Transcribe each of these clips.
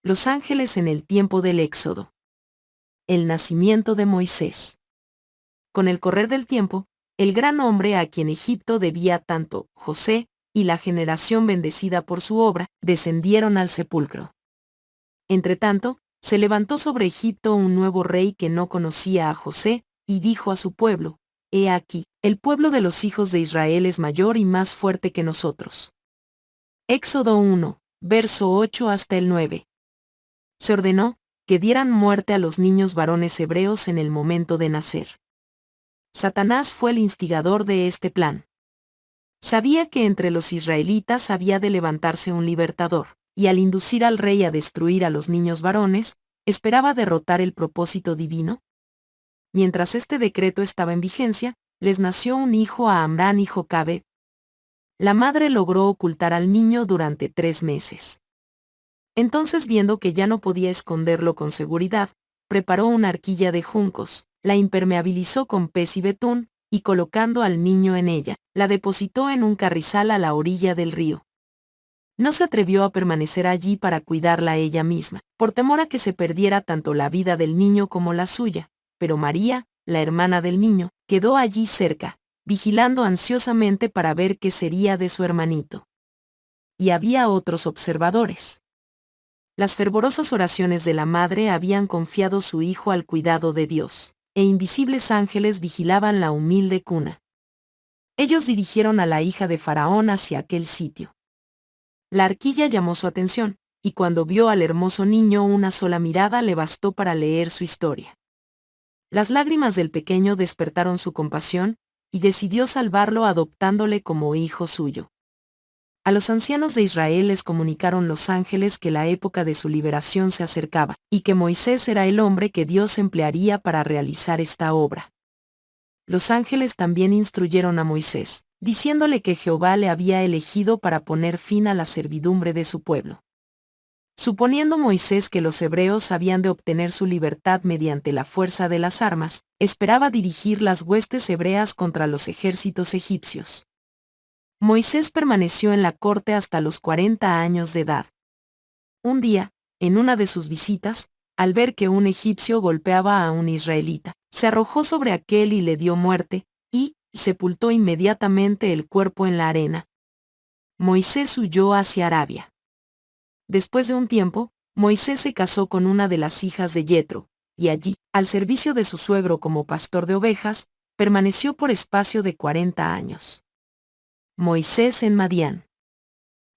Los ángeles en el tiempo del Éxodo. El nacimiento de Moisés. Con el correr del tiempo, el gran hombre a quien Egipto debía tanto, José, y la generación bendecida por su obra, descendieron al sepulcro. Entretanto, se levantó sobre Egipto un nuevo rey que no conocía a José, y dijo a su pueblo: He aquí, el pueblo de los hijos de Israel es mayor y más fuerte que nosotros. Éxodo 1, verso 8 hasta el 9. Se ordenó que dieran muerte a los niños varones hebreos en el momento de nacer. Satanás fue el instigador de este plan. Sabía que entre los israelitas había de levantarse un libertador, y al inducir al rey a destruir a los niños varones, esperaba derrotar el propósito divino. Mientras este decreto estaba en vigencia, les nació un hijo a Amrán y Jocabed. La madre logró ocultar al niño durante 3 meses. Entonces, viendo que ya no podía esconderlo con seguridad, preparó una arquilla de juncos, la impermeabilizó con pez y betún, y colocando al niño en ella, la depositó en un carrizal a la orilla del río. No se atrevió a permanecer allí para cuidarla ella misma, por temor a que se perdiera tanto la vida del niño como la suya, pero María, la hermana del niño, quedó allí cerca, vigilando ansiosamente para ver qué sería de su hermanito. Y había otros observadores. Las fervorosas oraciones de la madre habían confiado su hijo al cuidado de Dios, e invisibles ángeles vigilaban la humilde cuna. Ellos dirigieron a la hija de Faraón hacia aquel sitio. La arquilla llamó su atención, y cuando vio al hermoso niño una sola mirada le bastó para leer su historia. Las lágrimas del pequeño despertaron su compasión, y decidió salvarlo adoptándole como hijo suyo. A los ancianos de Israel les comunicaron los ángeles que la época de su liberación se acercaba, y que Moisés era el hombre que Dios emplearía para realizar esta obra. Los ángeles también instruyeron a Moisés, diciéndole que Jehová le había elegido para poner fin a la servidumbre de su pueblo. Suponiendo Moisés que los hebreos habían de obtener su libertad mediante la fuerza de las armas, esperaba dirigir las huestes hebreas contra los ejércitos egipcios. Moisés permaneció en la corte hasta los 40 años de edad. Un día, en una de sus visitas, al ver que un egipcio golpeaba a un israelita, se arrojó sobre aquél y le dio muerte, y sepultó inmediatamente el cuerpo en la arena. Moisés huyó hacia Arabia. Después de un tiempo, Moisés se casó con una de las hijas de Yetro, y allí, al servicio de su suegro como pastor de ovejas, permaneció por espacio de 40 años. Moisés en Madián.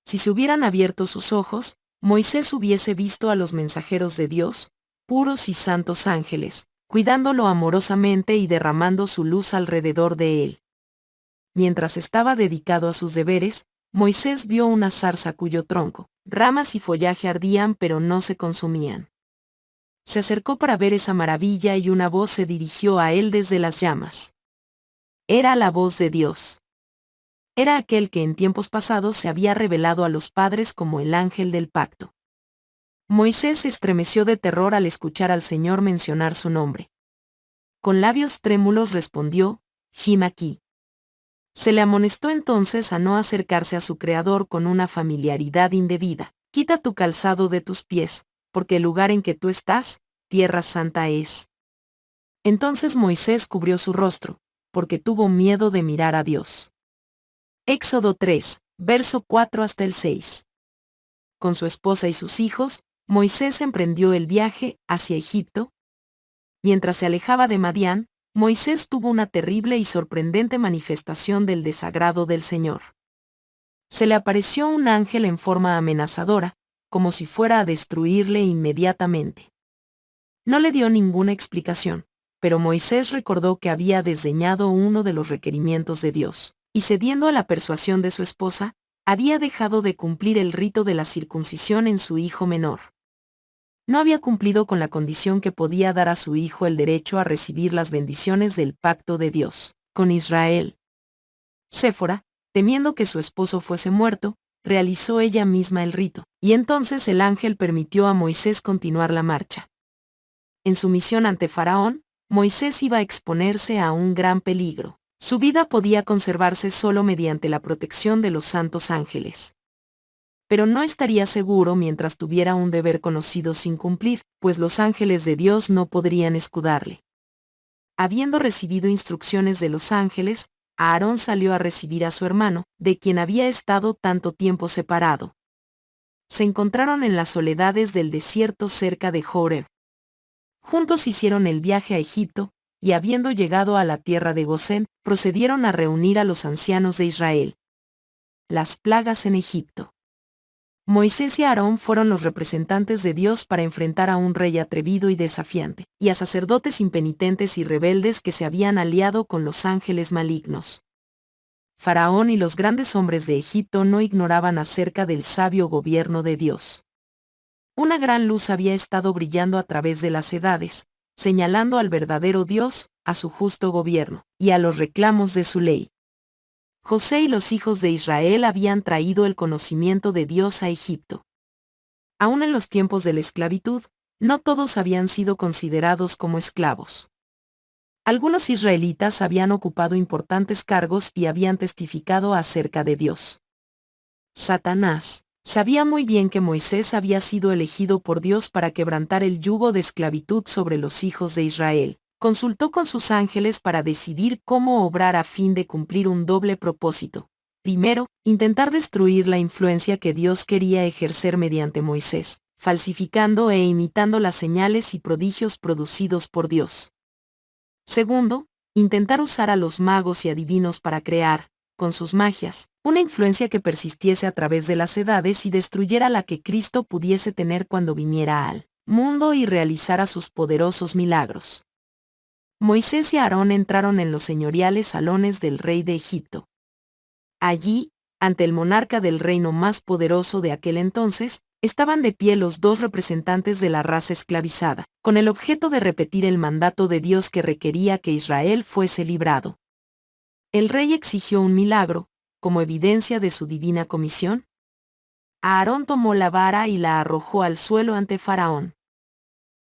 Si se hubieran abierto sus ojos, Moisés hubiese visto a los mensajeros de Dios, puros y santos ángeles, cuidándolo amorosamente y derramando su luz alrededor de él. Mientras estaba dedicado a sus deberes, Moisés vio una zarza cuyo tronco, ramas y follaje ardían pero no se consumían. Se acercó para ver esa maravilla y una voz se dirigió a él desde las llamas. Era la voz de Dios. Era aquel que en tiempos pasados se había revelado a los padres como el ángel del pacto. Moisés se estremeció de terror al escuchar al Señor mencionar su nombre. Con labios trémulos respondió: Jim aquí. Se le amonestó entonces a no acercarse a su Creador con una familiaridad indebida. Quita tu calzado de tus pies, porque el lugar en que tú estás, tierra santa es. Entonces Moisés cubrió su rostro, porque tuvo miedo de mirar a Dios. Éxodo 3, verso 4 hasta el 6. Con su esposa y sus hijos, Moisés emprendió el viaje hacia Egipto. Mientras se alejaba de Madián, Moisés tuvo una terrible y sorprendente manifestación del desagrado del Señor. Se le apareció un ángel en forma amenazadora, como si fuera a destruirle inmediatamente. No le dio ninguna explicación, pero Moisés recordó que había desdeñado uno de los requerimientos de Dios, y cediendo a la persuasión de su esposa, había dejado de cumplir el rito de la circuncisión en su hijo menor. No había cumplido con la condición que podía dar a su hijo el derecho a recibir las bendiciones del pacto de Dios con Israel. Séfora, temiendo que su esposo fuese muerto, realizó ella misma el rito, y entonces el ángel permitió a Moisés continuar la marcha. En su misión ante Faraón, Moisés iba a exponerse a un gran peligro. Su vida podía conservarse solo mediante la protección de los santos ángeles. pero no estaría seguro mientras tuviera un deber conocido sin cumplir, pues los ángeles de Dios no podrían escudarle. Habiendo recibido instrucciones de los ángeles, Aarón salió a recibir a su hermano, de quien había estado tanto tiempo separado. Se encontraron en las soledades del desierto cerca de Joreb. Juntos hicieron el viaje a Egipto, y habiendo llegado a la tierra de Gosén, procedieron a reunir a los ancianos de Israel. Las plagas en Egipto. Moisés y Aarón fueron los representantes de Dios para enfrentar a un rey atrevido y desafiante, y a sacerdotes impenitentes y rebeldes que se habían aliado con los ángeles malignos. Faraón y los grandes hombres de Egipto no ignoraban acerca del sabio gobierno de Dios. Una gran luz había estado brillando a través de las edades, señalando al verdadero Dios, a su justo gobierno, y a los reclamos de su ley. José y los hijos de Israel habían traído el conocimiento de Dios a Egipto. Aún en los tiempos de la esclavitud, no todos habían sido considerados como esclavos. Algunos israelitas habían ocupado importantes cargos y habían testificado acerca de Dios. Satanás sabía muy bien que Moisés había sido elegido por Dios para quebrantar el yugo de esclavitud sobre los hijos de Israel. Consultó con sus ángeles para decidir cómo obrar a fin de cumplir un doble propósito. Primero, intentar destruir la influencia que Dios quería ejercer mediante Moisés, falsificando e imitando las señales y prodigios producidos por Dios. Segundo, intentar usar a los magos y adivinos para crear, con sus magias, una influencia que persistiese a través de las edades y destruyera la que Cristo pudiese tener cuando viniera al mundo y realizara sus poderosos milagros. Moisés y Aarón entraron en los señoriales salones del rey de Egipto. Allí, ante el monarca del reino más poderoso de aquel entonces, estaban de pie los dos representantes de la raza esclavizada, con el objeto de repetir el mandato de Dios que requería que Israel fuese librado. El rey exigió un milagro, como evidencia de su divina comisión. Aarón tomó la vara y la arrojó al suelo ante Faraón.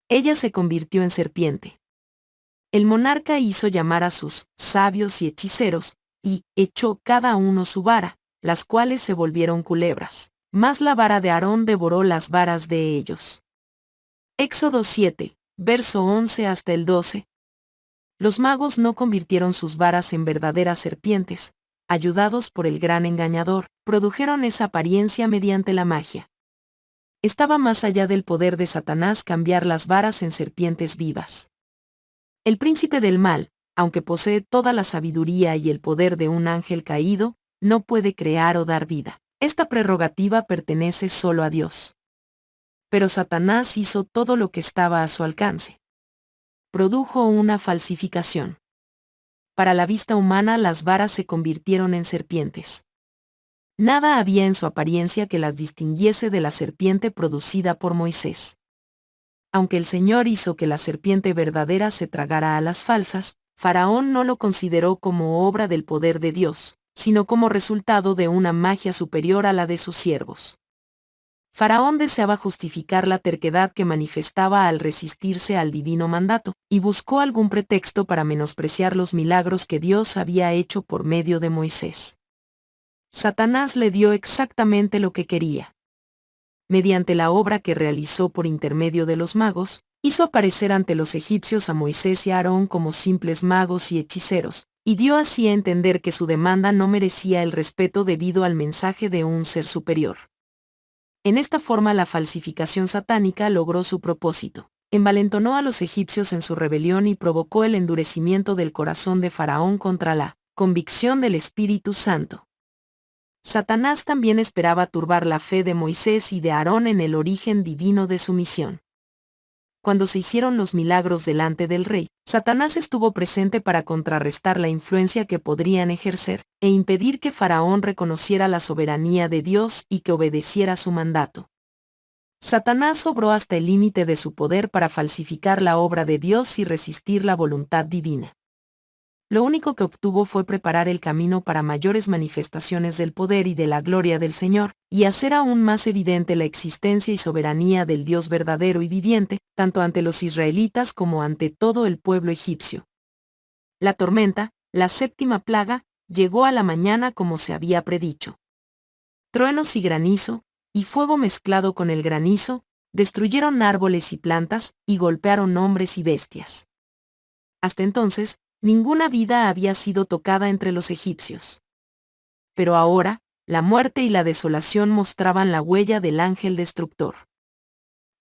Ella se convirtió en serpiente. El monarca hizo llamar a sus sabios y hechiceros, y echó cada uno su vara, las cuales se volvieron culebras. Mas la vara de Aarón devoró las varas de ellos. Éxodo 7, verso 11 hasta el 12. Los magos no convirtieron sus varas en verdaderas serpientes, ayudados por el gran engañador, produjeron esa apariencia mediante la magia. Estaba más allá del poder de Satanás cambiar las varas en serpientes vivas. El príncipe del mal, aunque posee toda la sabiduría y el poder de un ángel caído, no puede crear o dar vida. Esta prerrogativa pertenece solo a Dios. Pero Satanás hizo todo lo que estaba a su alcance. Produjo una falsificación. Para la vista humana las varas se convirtieron en serpientes. Nada había en su apariencia que las distinguiese de la serpiente producida por Moisés. Aunque el Señor hizo que la serpiente verdadera se tragara a las falsas, Faraón no lo consideró como obra del poder de Dios, sino como resultado de una magia superior a la de sus siervos. Faraón deseaba justificar la terquedad que manifestaba al resistirse al divino mandato, y buscó algún pretexto para menospreciar los milagros que Dios había hecho por medio de Moisés. Satanás le dio exactamente lo que quería. Mediante la obra que realizó por intermedio de los magos, hizo aparecer ante los egipcios a Moisés y a Aarón como simples magos y hechiceros, y dio así a entender que su demanda no merecía el respeto debido al mensaje de un ser superior. En esta forma la falsificación satánica logró su propósito. Envalentonó a los egipcios en su rebelión y provocó el endurecimiento del corazón de Faraón contra la convicción del Espíritu Santo. Satanás también esperaba turbar la fe de Moisés y de Aarón en el origen divino de su misión. Cuando se hicieron los milagros delante del rey, Satanás estuvo presente para contrarrestar la influencia que podrían ejercer, e impedir que Faraón reconociera la soberanía de Dios y que obedeciera su mandato. Satanás obró hasta el límite de su poder para falsificar la obra de Dios y resistir la voluntad divina. Lo único que obtuvo fue preparar el camino para mayores manifestaciones del poder y de la gloria del Señor, y hacer aún más evidente la existencia y soberanía del Dios verdadero y viviente, tanto ante los israelitas como ante todo el pueblo egipcio. La tormenta, la séptima plaga, llegó a la mañana como se había predicho. Truenos y granizo, y fuego mezclado con el granizo, destruyeron árboles y plantas, y golpearon hombres y bestias. Hasta entonces, ninguna vida había sido tocada entre los egipcios. Pero ahora, la muerte y la desolación mostraban la huella del ángel destructor.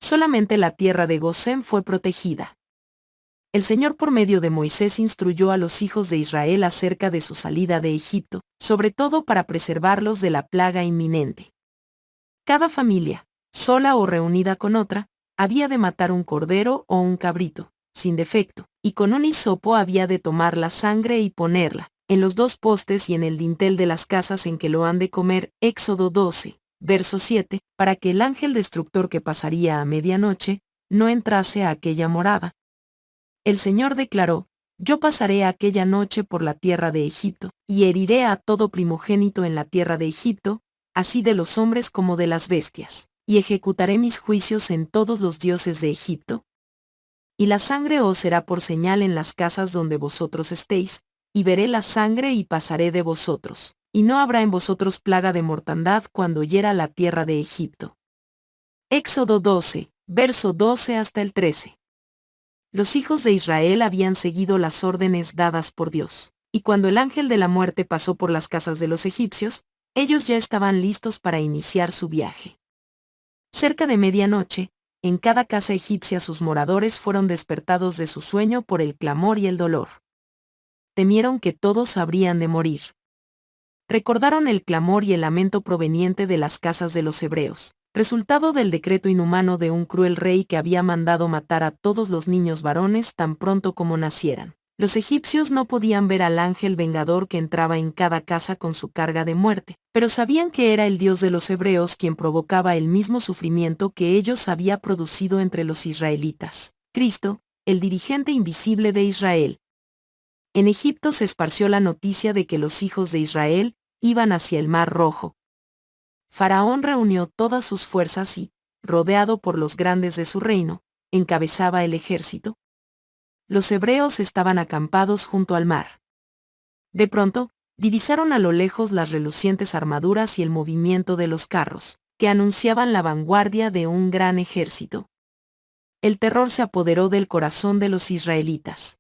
Solamente la tierra de Gosén fue protegida. El Señor por medio de Moisés instruyó a los hijos de Israel acerca de su salida de Egipto, sobre todo para preservarlos de la plaga inminente. Cada familia, sola o reunida con otra, había de matar un cordero o un cabrito, sin defecto, y con un hisopo había de tomar la sangre y ponerla en los dos postes y en el dintel de las casas en que lo han de comer. Éxodo 12, verso 7, para que el ángel destructor que pasaría a medianoche no entrase a aquella morada. El Señor declaró: yo pasaré aquella noche por la tierra de Egipto, y heriré a todo primogénito en la tierra de Egipto, así de los hombres como de las bestias, y ejecutaré mis juicios en todos los dioses de Egipto. Y la sangre os será por señal en las casas donde vosotros estéis, y veré la sangre y pasaré de vosotros, y no habrá en vosotros plaga de mortandad cuando hiera la tierra de Egipto. Éxodo 12, verso 12 hasta el 13. Los hijos de Israel habían seguido las órdenes dadas por Dios, y cuando el ángel de la muerte pasó por las casas de los egipcios, ellos ya estaban listos para iniciar su viaje. Cerca de medianoche, en cada casa egipcia sus moradores fueron despertados de su sueño por el clamor y el dolor. Temieron que todos habrían de morir. Recordaron el clamor y el lamento proveniente de las casas de los hebreos, resultado del decreto inhumano de un cruel rey que había mandado matar a todos los niños varones tan pronto como nacieran. Los egipcios no podían ver al ángel vengador que entraba en cada casa con su carga de muerte, pero sabían que era el Dios de los hebreos quien provocaba el mismo sufrimiento que ellos había producido entre los israelitas. Cristo, el dirigente invisible de Israel. En Egipto se esparció la noticia de que los hijos de Israel iban hacia el Mar Rojo. Faraón reunió todas sus fuerzas y, rodeado por los grandes de su reino, encabezaba el ejército. Los hebreos estaban acampados junto al mar. De pronto, divisaron a lo lejos las relucientes armaduras y el movimiento de los carros, que anunciaban la vanguardia de un gran ejército. El terror se apoderó del corazón de los israelitas.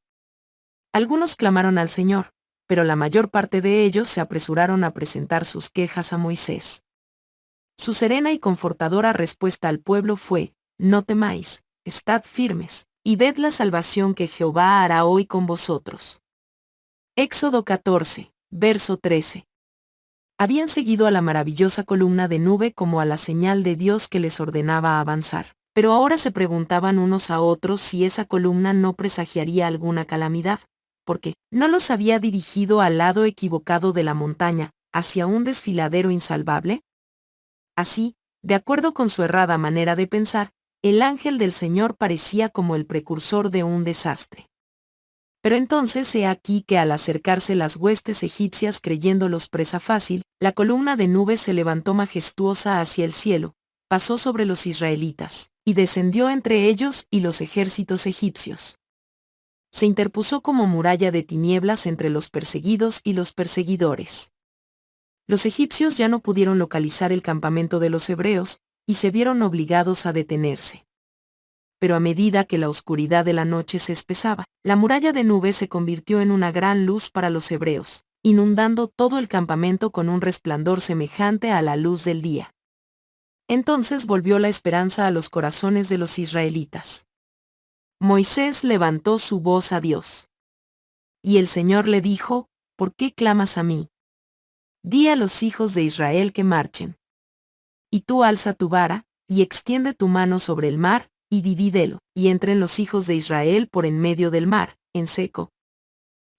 Algunos clamaron al Señor, pero la mayor parte de ellos se apresuraron a presentar sus quejas a Moisés. Su serena y confortadora respuesta al pueblo fue: no temáis, estad firmes, y ved la salvación que Jehová hará hoy con vosotros. Éxodo 14, verso 13. Habían seguido a la maravillosa columna de nube como a la señal de Dios que les ordenaba avanzar, pero ahora se preguntaban unos a otros si esa columna no presagiaría alguna calamidad, porque no los había dirigido al lado equivocado de la montaña, hacia un desfiladero insalvable. Así, de acuerdo con su errada manera de pensar, el ángel del Señor parecía como el precursor de un desastre. Pero entonces he aquí que al acercarse las huestes egipcias creyéndolos presa fácil, la columna de nubes se levantó majestuosa hacia el cielo, pasó sobre los israelitas, y descendió entre ellos y los ejércitos egipcios. Se interpuso como muralla de tinieblas entre los perseguidos y los perseguidores. Los egipcios ya no pudieron localizar el campamento de los hebreos, y se vieron obligados a detenerse. Pero a medida que la oscuridad de la noche se espesaba, la muralla de nubes se convirtió en una gran luz para los hebreos, inundando todo el campamento con un resplandor semejante a la luz del día. Entonces volvió la esperanza a los corazones de los israelitas. Moisés levantó su voz a Dios. Y el Señor le dijo: ¿por qué clamas a mí? Di a los hijos de Israel que marchen. Y tú alza tu vara, y extiende tu mano sobre el mar, y divídelo, y entren los hijos de Israel por en medio del mar, en seco.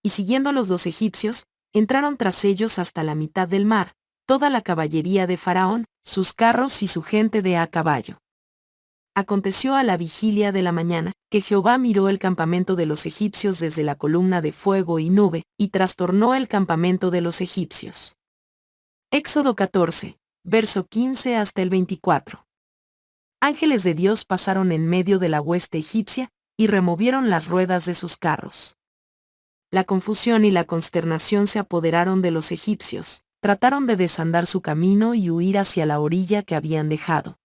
Y siguiéndolos los egipcios, entraron tras ellos hasta la mitad del mar, toda la caballería de Faraón, sus carros y su gente de a caballo. Aconteció a la vigilia de la mañana, que Jehová miró el campamento de los egipcios desde la columna de fuego y nube, y trastornó el campamento de los egipcios. Éxodo 14, verso 15 hasta el 24. Ángeles de Dios pasaron en medio de la hueste egipcia, y removieron las ruedas de sus carros. La confusión y la consternación se apoderaron de los egipcios, trataron de desandar su camino y huir hacia la orilla que habían dejado.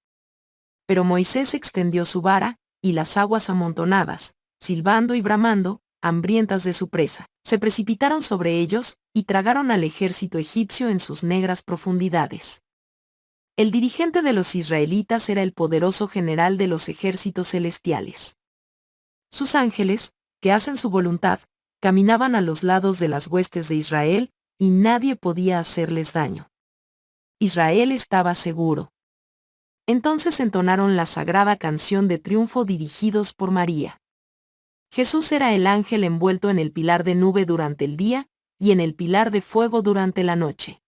Pero Moisés extendió su vara, y las aguas amontonadas, silbando y bramando, hambrientas de su presa, se precipitaron sobre ellos, y tragaron al ejército egipcio en sus negras profundidades. El dirigente de los israelitas era el poderoso general de los ejércitos celestiales. Sus ángeles, que hacen su voluntad, caminaban a los lados de las huestes de Israel, y nadie podía hacerles daño. Israel estaba seguro. Entonces entonaron la sagrada canción de triunfo dirigidos por María. Jesús era el ángel envuelto en el pilar de nube durante el día, y en el pilar de fuego durante la noche.